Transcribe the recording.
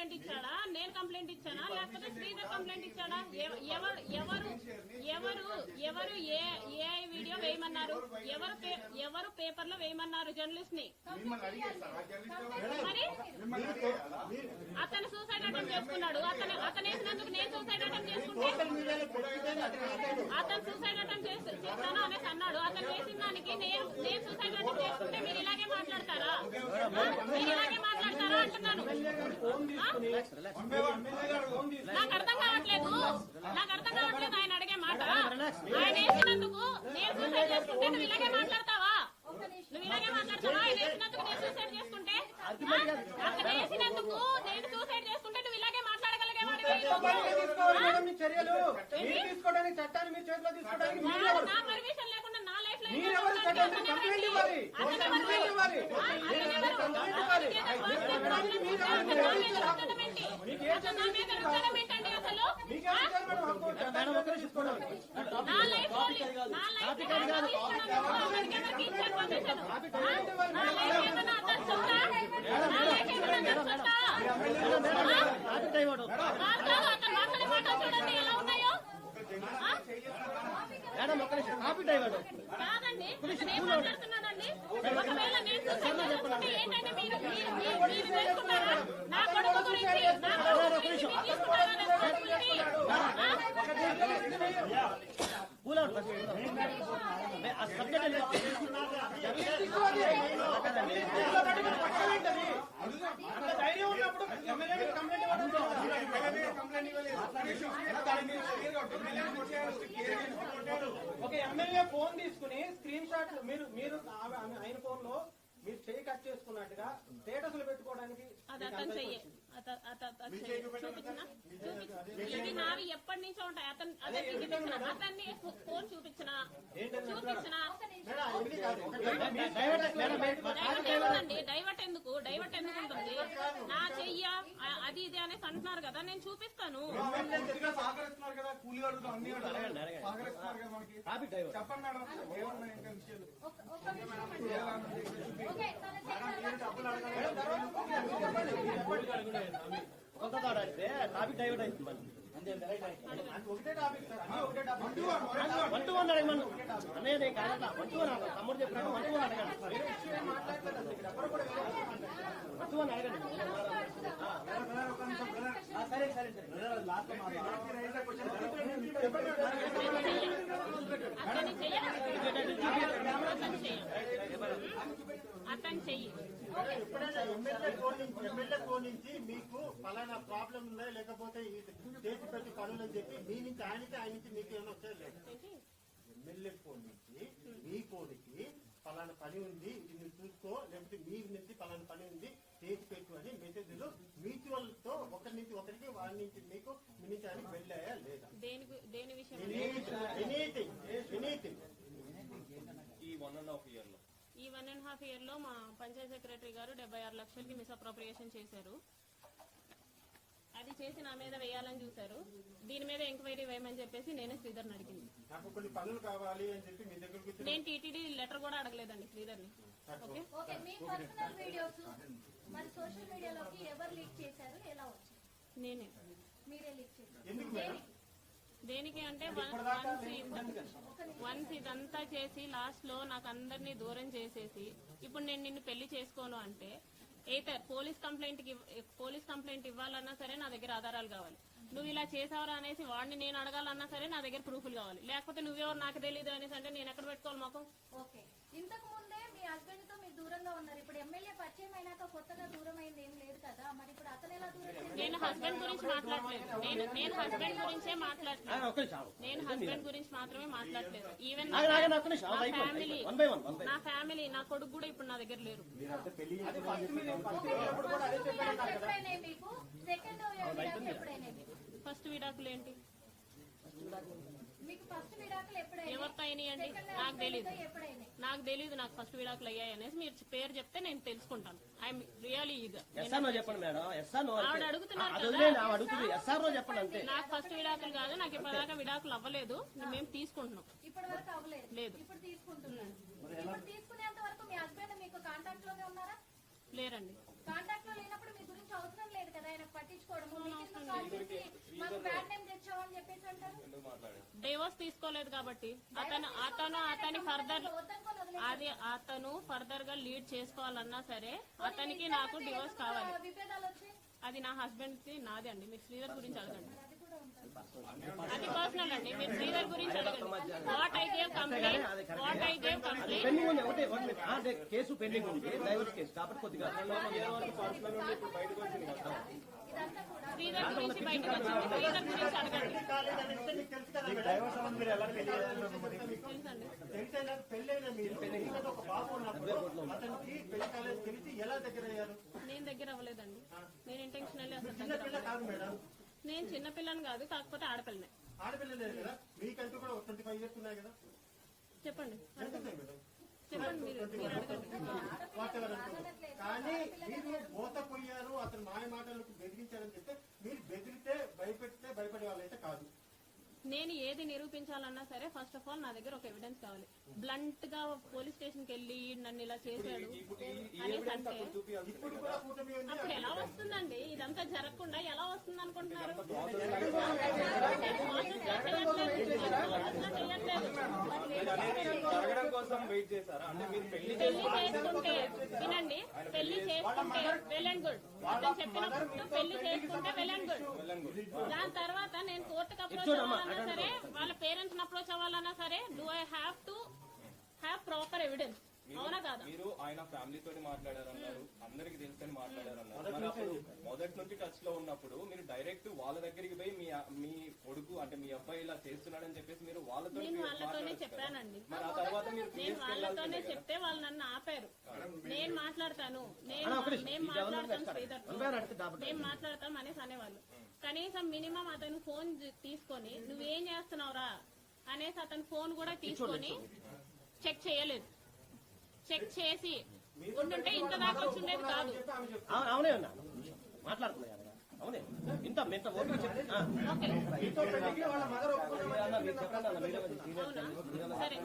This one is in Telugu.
కంప్లైంట్ ఇచ్చాడా, నేను కంప్లైంట్ ఇచ్చానా, లేకపోతే శ్రీధర్ కంప్లైంట్ ఇచ్చాడా? ఎవరు ఏ వీడియో వేయమన్నారు? ఎవరు పేపర్ లో వేయమన్నారు జర్నలిస్ట్ ని? మరి అతను సూసైడ్ అటెంప్ట్ చేసుకున్నాడు. అతను వేసినందుకు నేను సూసైడ్ అటెంప్ట్ చేసుకుంటే, అతను సూసైడ్ అటెంప్ట్ చేస్తాను అనేసి అన్నాడు. అతను వేసిన దానికి నేను సూసైడ్ అటెంప్ట్ చేసుకుంటే మీరు ఇలాగే మాట్లాడతారా? మీరు ఇలాగే మాట్లాడతారా అంటున్నాను. నాకు అర్థం కావట్లేదు ఆయన అడిగే మాట. ఆయన వేసినందుకు నేను సూసైడ్ చేసుకుంటే నువ్వు ఇలాగే మాట్లాడతావా? ఆయన వేసినందుకు నేను సూసైడ్ చేసుకుంటే, అతను వేసినందుకు నేను సూసైడ్ చేసుకుంటే నువ్వు ఇలాగే మాట్లాడగలిగేవాడు. నా పర్మిషన్ లేకుండా నా లైఫ్ లో చూడండి ఎలా ఉన్నాయో. కాదండి నేను మాట్లాడుతున్నానండి. ఒకవేళ నేను చేసుకుంటే ఏంటంటే మీరు చేసుకున్నారా? నా కొడుకు గురించి ఒక ఎమ్మెల్యే ఫోన్ తీసుకుని స్క్రీన్ షాట్ మీరు ఆయన ఫోన్ లో మీరు చేయి కట్ చేసుకున్నట్టుగా స్టేటస్లు పెట్టుకోవడానికి ఇవి నావి ఎప్పటి నుంచో ఉంటాయి. అతన్ని ఫోన్ చూపించినా డైవర్ట్ ఎందుకు ఉంటుంది? నా చెయ్య అది ఇది అనేసి అంటున్నారు కదా, నేను చూపిస్తాను. అడిగితే టాపిక్ డైవర్ట్ అవుతుంది. వంటూ అడగమను అన్నయ్య నేను కాదట వంటూ అన్నాను. తమ్ముడు చెప్పినట్టు వంటూ అడగండి. వంటూ అని అడగండి. సరే సరే సరే అతను చెయ్యి. ఎమ్మెల్యే ఫోన్ నుంచి మీకు ఫలానా ప్రాబ్లం ఉందా లేకపోతే చేసి పెట్టి పనులు అని చెప్పి మీ నుంచి ఆయన నుంచి మీకు ఏమైనా వచ్చాయి లేదు? ఎమ్మెల్యే ఫోన్ నుంచి మీ ఫోన్కి ఫలానా పని ఉంది ఇది మీరు చూసుకో, లేకపోతే మీ నుంచి ఫలానా పని ఉంది చేసి పెట్టు అని మెసేజ్లు మ్యూచువల్ తో ఒకరి నుంచి ఒకరికి వారి నుంచి మీకు మీ నుంచి ఆయనకి వెళ్ళాయా లేదా? దేని విషయం? ఎనీథింగ్. ఈ 1.5 year లో ఈ 1.5 year లో మా పంచాయత్ సెక్రటరీ గారు 76 లక్షలకి మిస్అప్రోప్రియేషన్ చేశారు. అది చేసి నా మీద వేయాలని చూశారు. దీని మీద ఎంక్వైరీ వేయమని చెప్పేసి నేనే శ్రీధర్ని అడిగింది. నేను టీటీడీ లెటర్ కూడా అడగలేదండి శ్రీధర్ని. నేనే. దేనికి అంటే వన్స్ ఇదంతా చేసి లాస్ట్ లో నాకు అందరినీ దూరం చేసేసి ఇప్పుడు నేను నిన్ను పెళ్లి చేసుకోను అంటే అయితే పోలీస్ కంప్లైంట్ ఇవ్వాలన్నా సరే నా దగ్గర ఆధారాలు కావాలి. నువ్వు ఇలా చేసావరా అనేసి వాడిని నేను అడగాలన్నా సరే నా దగ్గర ప్రూఫ్లు కావాలి. లేకపోతే నువ్వెవరు నాకు తెలియదు అనేసి అంటే నేను ఎక్కడ పెట్టుకోవాలి మాకు? ఇంతకు ముందే మీ హస్బెండ్ తో మీరు దూరంగా ఉన్నారు. ఇప్పుడు ఎమ్మెల్యే పరిచయం అయినాక కొత్తగా దూరం అయింది ఏం లేదు కదా, మరి ఇప్పుడు అతను ఎలా దూరం? నేను హస్బెండ్ గురించి మాట్లాడలేదు. నేను హస్బెండ్ గురించే మాట్లాడలేదు. నేను హస్బెండ్ గురించి మాత్రమే మాట్లాడలేదు. ఈవెన్ నా ఫ్యామిలీ నా కొడుకు కూడా ఇప్పుడు నా దగ్గర లేరు. ఫస్ట్ విడాకులు ఏంటి? ఎవరితో అయినాయండి? నాకు తెలీదు. నాకు ఫస్ట్ విడాకులు అయ్యాయి అనేసి మీరు పేరు చెప్తే నేను తెలుసుకుంటాను. I'm really eager. ఆవిడ అడుగుతున్నారు నాకు ఫస్ట్ విడాకులు కాదు, నాకు ఇప్పటిదాకా విడాకులు అవ్వలేదు, మేము తీసుకుంటున్నాం. లేదు లేరండి. కాంటాక్ట్ లో లేనప్పుడు మీ గురించి అవసరం లేదు కదా, ఆయన పట్టించుకో డివోర్స్ తీసుకోలేదు కాబట్టి అతని ఫర్దర్ వద్దనుకొని వదిలేసి అది అతను ఫర్దర్ గా లీడ్ చేసుకోవాలన్నా సరే అతనికి నాకు డివోర్స్ కావాలి. విభేదాలు వచ్చాయి. అది నా హస్బెండ్ కి నాది అండి. మీరు శ్రీధర్ గురించి అడగండి. అది కూడా ఉంటుంది. అది పర్సనల్ అండి. మీరు శ్రీధర్ గురించి అడగండి. What I gave complaint pending ఉంది ఒకటే అదే కేసు పెండింగ్ ఉంది, డైవర్స్ కేసు కాబట్టి కొద్దిగా ఇదంతా కూడా శ్రీధర్ గురించి బయటకు వచ్చింది. శ్రీధర్ గురించి అడగండి. కాలేదని అంటే మీకు తెలుసు కదా మేడం. తెలుసండి. తెలిసైనా పెళ్ళైనా మీరు ఎందుకంటే ఒక బాబు ఉన్నప్పుడు అతనికి పెళ్లి కాలేజ్ తెలిసి ఎలా దగ్గర అయ్యారు? నేను దగ్గర అవ్వలేదండి. నేను ఇంటెన్షనల్లీ అసలు చిన్న దగ్గర పిల్ల కాదు మేడం, నేను చిన్నపిల్లని కాదు, కాకపోతే ఆడపిల్లనే. ఆడపిల్ల లేదు కదా, మీకంటూ కూడా 25 ఇయర్స్ ఉన్నాయి కదా. చెప్పండి అంతే మేడం. చెప్పండి మీరు అడగండి. వాటెవర్ అనుకోండి. కానీ మీరు మోసపోయారు, అతను మాయ మాటలకు బెదిరించారని చెప్తే మీరు బెదిరితే భయపెడితే భయపడే వాళ్ళైతే కాదు. నేను ఏది నిరూపించాలన్నా సరే ఫస్ట్ ఆఫ్ ఆల్ నా దగ్గర ఒక ఎవిడెన్స్ కావాలి. బ్లంట్ గా పోలీస్ స్టేషన్ కి వెళ్ళి నన్ను ఇలా చేశాడు అనేసి అంటే ఇప్పుడు కూడా కూటమి ఉంది. అప్పుడు ఎలా వస్తుందండి? ఇదంతా జరగకుండా ఎలా వస్తుంది అనుకుంటున్నారు? జరగడం కోసం వెయిట్ చేశారా? అంటే మీరు పెళ్లి పెళ్లి చేసుకుంటే వినండి, పెళ్లి చేసుకుంటే వెల్ అండ్ గుడ్. అతను చెప్పినప్పుడు పెళ్లి చేసుకుంటే వెల్ అండ్ గుడ్. దాని తర్వాత నేను కోర్టుకు అప్రోచ్ అవ్వాలన్నా సరే, వాళ్ళ పేరెంట్స్ అప్రోచ్ అవ్వాలన్నా సరే, do I have to have proper evidence? అవునా కాదా? మీరు ఆయన ఫ్యామిలీ తోటి మాట్లాడారన్నారు, అందరికి తెలుసని మాట్లాడారన్నారు. మరి అప్పుడు మొదటి నుంచి టచ్ లో ఉన్నప్పుడు మీరు డైరెక్ట్ వాళ్ళ దగ్గరికి పోయి మీ కొడుకు అంటే మీ అబ్బాయి ఇలా చేస్తున్నాడని చెప్పేసి మీరు వాళ్ళతో నేను వాళ్ళతోనే చెప్పానండి. మరి ఆ తర్వాత మీరు నేను వాళ్ళతోనే చెప్తే వాళ్ళు నన్ను ఆపారు. నేను మాట్లాడతాను, నేను మాట్లాడతాను శ్రీధర్తో, నేను మాట్లాడతాం అనేసి అనేవాళ్ళు. కనీసం మినిమం అతను ఫోన్ తీసుకొని నువ్వేం చేస్తున్నావురా అనేసి అతను ఫోన్ కూడా తీసుకొని చెక్ చేయలేదు. చెక్ చేసి ఉండుంటే ఇంత దాకా వచ్చిండేది కాదు. అవునే ఉన్నా మాట్లాడుతున్నా కదా, అవునే ఇంత ఓపిక చెప్పి ఓకే మీతో పెళ్లికి వాళ్ళ మదర్ ఒప్పుకున్నామని అవునా? సరే